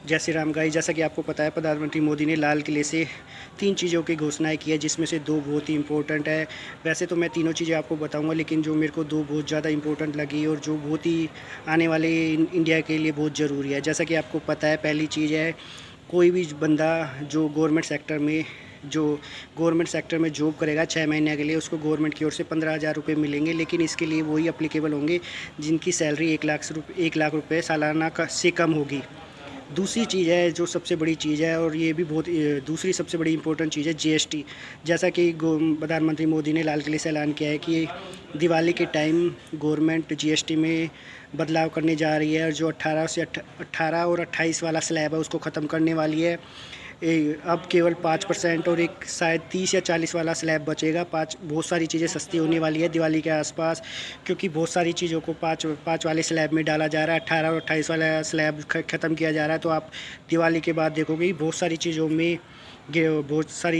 जय श्री राम गाइस। जैसा कि आपको पता है, प्रधानमंत्री मोदी ने लाल किले से 3 चीज़ों की घोषणाएँ की है, जिसमें से 2 बहुत ही इम्पोर्टेंट है। वैसे तो मैं तीनों चीज़ें आपको बताऊंगा, लेकिन जो मेरे को 2 बहुत ज़्यादा इम्पोर्टेंट लगी और जो बहुत ही आने वाले इंडिया के लिए बहुत ज़रूरी है। जैसा कि आपको पता है, पहली चीज़ है, कोई भी बंदा जो गवर्नमेंट सेक्टर में जॉब करेगा 6 महीने के लिए, उसको गवर्नमेंट की ओर से 15,000 रुपये मिलेंगे। लेकिन इसके लिए वही अप्लीकेबल होंगे जिनकी सैलरी 1 लाख रुपये सालाना से कम होगी। दूसरी चीज़ है, जो सबसे बड़ी चीज़ है, और ये भी बहुत दूसरी सबसे बड़ी इंपॉर्टेंट चीज़ है, जीएसटी। जैसा कि प्रधानमंत्री मोदी ने लाल किले से ऐलान किया है कि दिवाली के टाइम गवर्नमेंट जीएसटी में बदलाव करने जा रही है, और जो 18 और 28 वाला स्लैब है उसको ख़त्म करने वाली है। अब केवल 5% और एक शायद 30 या 40 वाला स्लैब बचेगा। बहुत सारी चीज़ें सस्ती होने वाली है दिवाली के आसपास, क्योंकि बहुत सारी चीज़ों को पाँच वाले स्लैब में डाला जा रहा है। 18 और 28 वाला स्लैब ख़त्म किया जा रहा है। तो आप दिवाली के बाद देखोगे कि बहुत सारी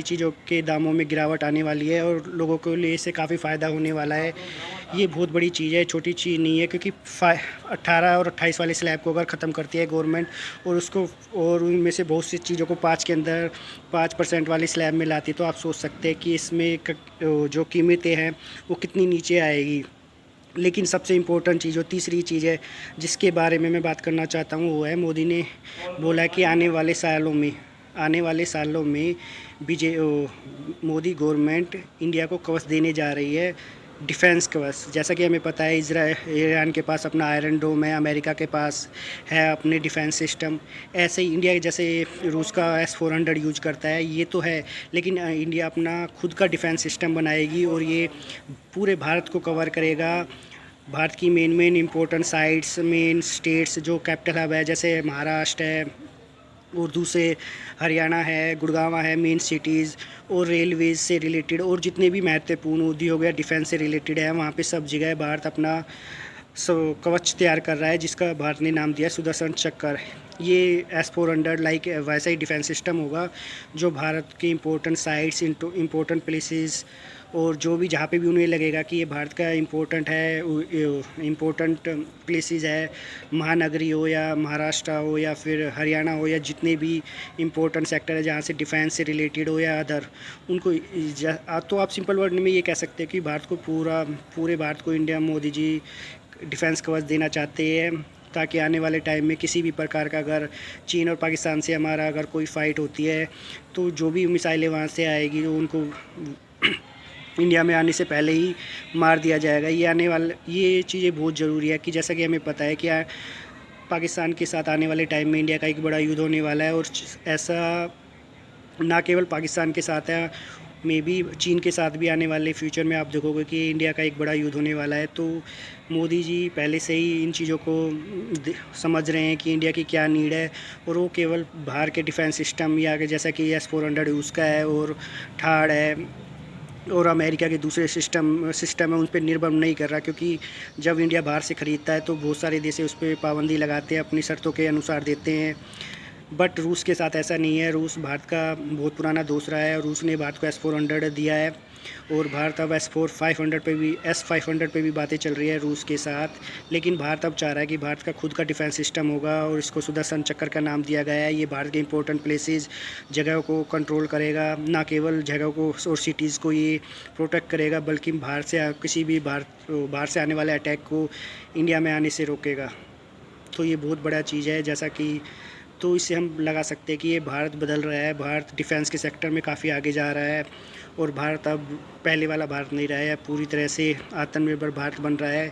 चीज़ों के दामों में गिरावट आने वाली है, और लोगों के लिए इससे काफ़ी फ़ायदा होने वाला है। ये बहुत बड़ी चीज़ है, छोटी चीज़ नहीं है, क्योंकि 18 और 28 वाले स्लैब को अगर ख़त्म करती है गवर्नमेंट, और उनमें से बहुत सी चीज़ों को 5% वाली स्लैब में लाती, तो आप सोच सकते हैं कि इसमें जो कीमतें हैं वो कितनी नीचे आएगी। लेकिन सबसे इम्पोर्टेंट चीज़, जो तीसरी चीज़ है जिसके बारे में मैं बात करना चाहता हूँ, वो है, मोदी ने बोला कि आने वाले सालों में मोदी गवर्नमेंट इंडिया को कवच देने जा रही है, डिफेंस कवच। जैसा कि हमें पता है, ईरान के पास अपना आयरन डोम है, अमेरिका के पास है अपने डिफेंस सिस्टम। ऐसे ही इंडिया जैसे रूस का S-400 यूज करता है, ये तो है, लेकिन इंडिया अपना खुद का डिफेंस सिस्टम बनाएगी, और ये पूरे भारत को कवर करेगा। भारत की main important sites, main states, जो कैपिटल हब है, जैसे महाराष्ट्र है, और दूसरे हरियाणा है, गुड़गांव है, मेन सिटीज़, और रेलवेज से रिलेटेड, और जितने भी महत्वपूर्ण उद्योग या डिफेंस से रिलेटेड है, वहाँ पे सब जगह भारत अपना कवच तैयार कर रहा है, जिसका भारत ने नाम दिया सुदर्शन चक्र। ये S-400 लाइक वैसा ही डिफेंस सिस्टम होगा, जो भारत के इंपॉर्टेंट साइट्स, इंपॉर्टेंट प्लेसेस, और जो भी जहाँ पे भी उन्हें लगेगा कि ये भारत का इम्पोर्टेंट प्लेसेस है, महानगरी हो या महाराष्ट्र हो या फिर हरियाणा हो, या जितने भी इम्पोर्टेंट सेक्टर है जहाँ से डिफेंस से रिलेटेड हो या अदर, उनको तो आप सिंपल वर्ड में ये कह सकते हैं कि पूरे भारत को इंडिया मोदी जी डिफेंस कवच देना चाहते हैं, ताकि आने वाले टाइम में किसी भी प्रकार का, अगर चीन और पाकिस्तान से हमारा अगर कोई फ़ाइट होती है, तो जो भी मिसाइलें वहाँ से आएगी, तो उनको इंडिया में आने से पहले ही मार दिया जाएगा। ये चीज़ें बहुत ज़रूरी है, कि जैसा कि हमें पता है कि पाकिस्तान के साथ आने वाले टाइम में इंडिया का एक बड़ा युद्ध होने वाला है, और ऐसा ना केवल पाकिस्तान के साथ है, मे बी चीन के साथ भी आने वाले फ्यूचर में आप देखोगे कि इंडिया का एक बड़ा युद्ध होने वाला है। तो मोदी जी पहले से ही इन चीज़ों को समझ रहे हैं कि इंडिया की क्या नीड है, और वो केवल बाहर के डिफेंस सिस्टम, या जैसा कि S-400 उसका है, और ठाड़ है, और अमेरिका के दूसरे सिस्टम है, उन पर निर्भर नहीं कर रहा, क्योंकि जब इंडिया बाहर से ख़रीदता है तो बहुत सारे देश उस पर पाबंदी लगाते हैं, अपनी शर्तों के अनुसार देते हैं। बट रूस के साथ ऐसा नहीं है। रूस भारत का बहुत पुराना दोस्त रहा है, और रूस ने भारत को S-400 दिया है, और भारत अब S-500 पे भी बातें चल रही है रूस के साथ। लेकिन भारत अब चाह रहा है कि भारत का खुद का डिफेंस सिस्टम होगा, और इसको सुदर्शन चक्र का नाम दिया गया है। ये भारत के इंपॉर्टेंट प्लेसेस, जगहों को कंट्रोल करेगा, ना केवल जगहों को और सिटीज़ को ये प्रोटेक्ट करेगा, बल्कि बाहर से आने वाले अटैक को इंडिया में आने से रोकेगा। तो ये बहुत बड़ा चीज़ है। जैसा कि तो इससे हम लगा सकते हैं कि ये भारत बदल रहा है, भारत डिफेंस के सेक्टर में काफ़ी आगे जा रहा है, और भारत अब पहले वाला भारत नहीं रहा है, पूरी तरह से आत्मनिर्भर भारत बन रहा है।